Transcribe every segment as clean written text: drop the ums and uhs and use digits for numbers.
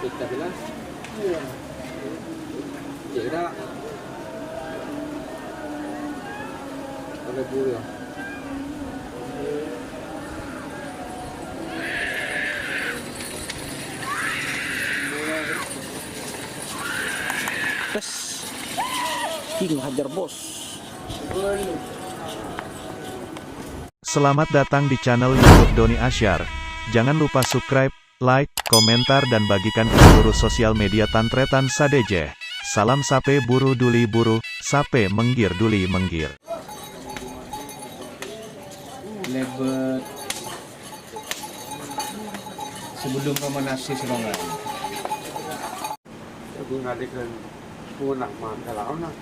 Kita bilang, iya, ya udah, ada bulu ya. Tes, King hajar bos. Selamat datang di channel YouTube Doni Asyar. Jangan lupa subscribe, like, komentar dan bagikan ke seluruh sosial media Tantretan Sadeje. Salam sape buru duli buru, sape menggir duli menggir. Lebet sebelum memanasi semangat. Aku ngadikan punak makalau na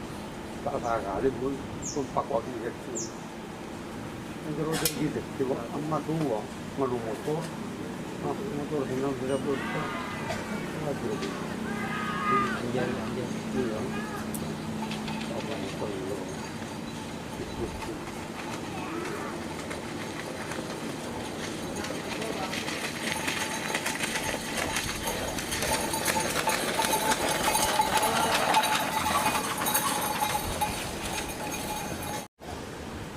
tak kali pun pak waktu itu. Terus gitu, coba amma tua malu motor hendak sudah berapa? Lagi. Iya. Apa perlu?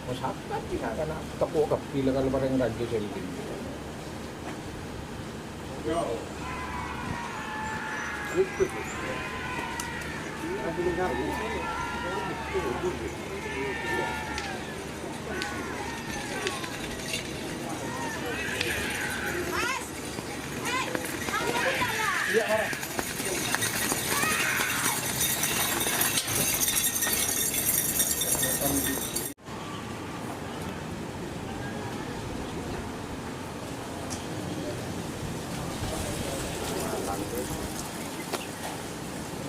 Masakan kita karena tepuk kapil kalau barang raja selin.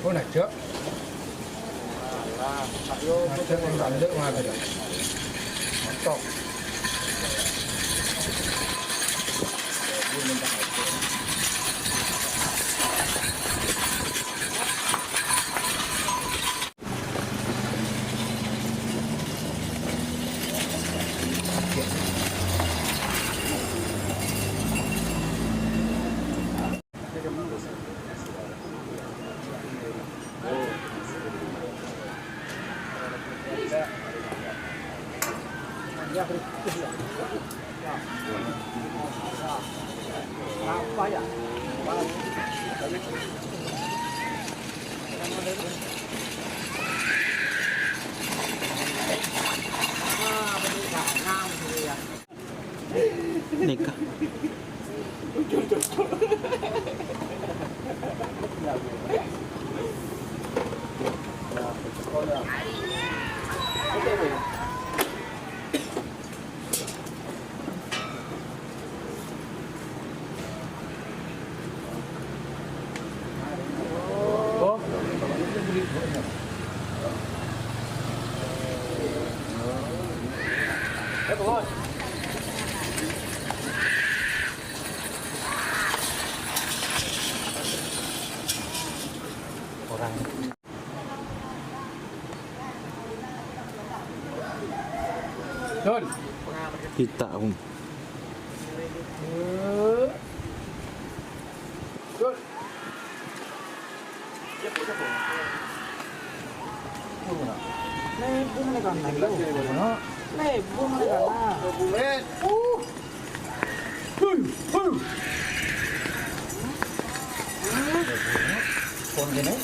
Oh nak cok? Nak cok yang tanda mana dah? Mantap. Apa ya? Nikah. Orang Don. kita Don. lebung nih kan lebung nih kan con cái đấy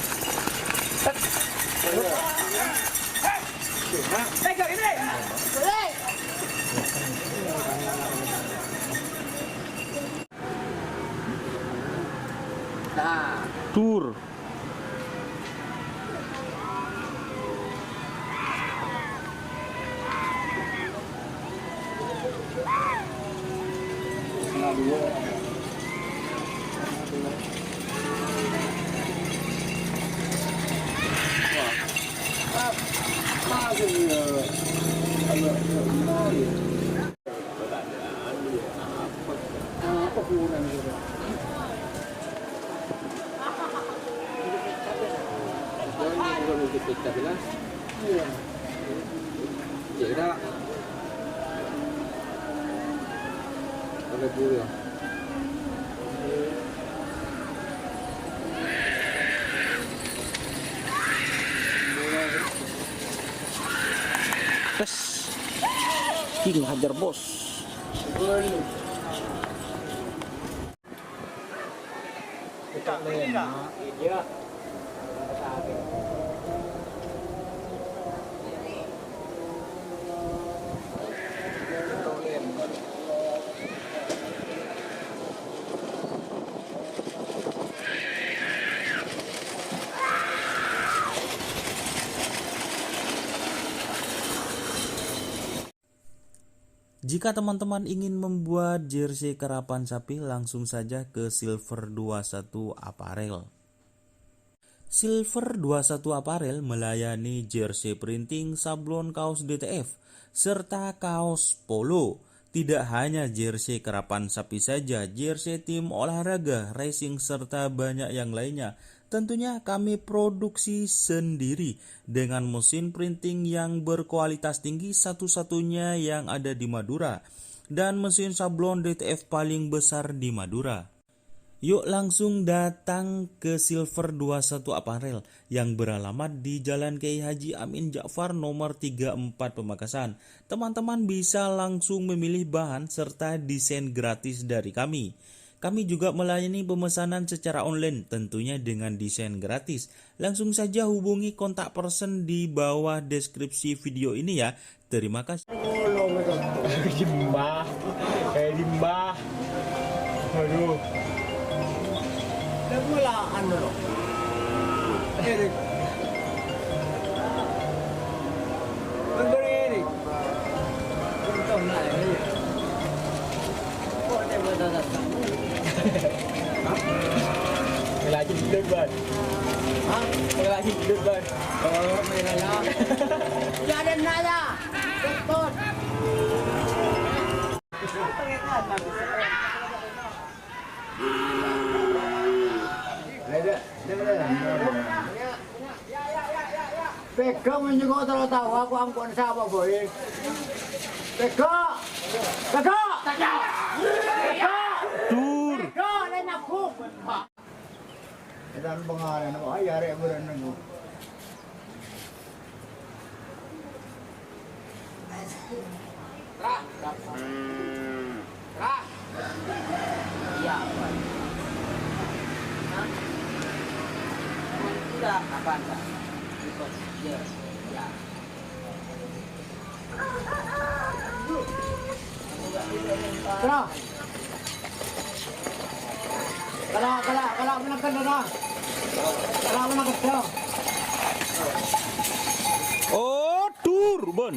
đây cái này đây tour Dua. Apa kurang gitu? Jangan kurang dikit tapi lah. Iya. Jadi dah. Ada dulu. Tes. King hajar bos. Kita lena. Iya. Jika teman-teman ingin membuat jersey karapan sapi, langsung saja ke Silver 21 Apparel. Silver 21 Apparel melayani jersey printing, sablon kaos DTF, serta kaos polo. Tidak hanya jersey karapan sapi saja, jersey tim olahraga, racing, serta banyak yang lainnya. Tentunya kami produksi sendiri dengan mesin printing yang berkualitas tinggi, satu-satunya yang ada di Madura, dan mesin sablon DTF paling besar di Madura. Yuk langsung datang ke Silver 21 Apparel yang beralamat di Jalan Kiai Haji Amin Ja'far nomor 34 Pamekasan. Teman-teman bisa langsung memilih bahan serta desain gratis dari kami. Kami juga melayani pemesanan secara online, tentunya dengan desain gratis. Langsung saja hubungi kontak person di bawah deskripsi video ini ya. Terima kasih. Limbah, kayak limbah. Aduh. Udah mulaan loh. Erik. Erik. Untung lah ini. Kok dia datang? Lagi debat. Hah? Lagi debat. Oh, merah. Jangan nanya. Betul. Pegang menjenguk terlalu tahu aku angkut siapa boy. Pegang. Pegang. Pegang. Tur. Pegang lain aku. Dan pengaruh nak ayah rek berenang. Iya. Sudah apa anda? Ya. Ya. Terah. Kalau menekan dah. Kalau menekan dah. Oh, tur, Bon.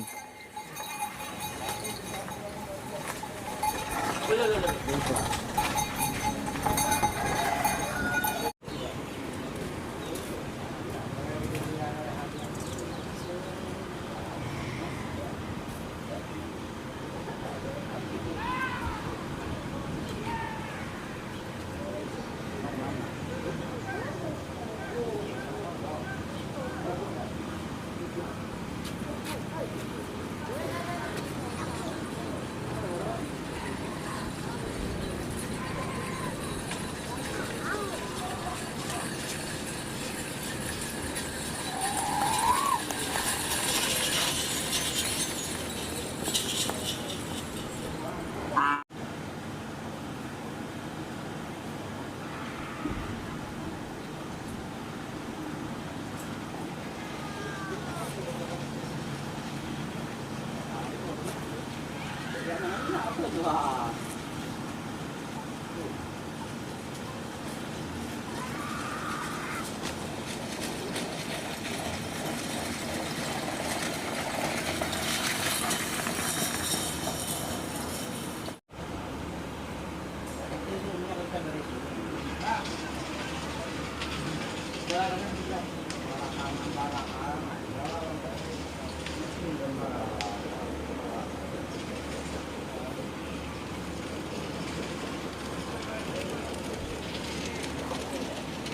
Wah.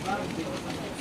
Barbie.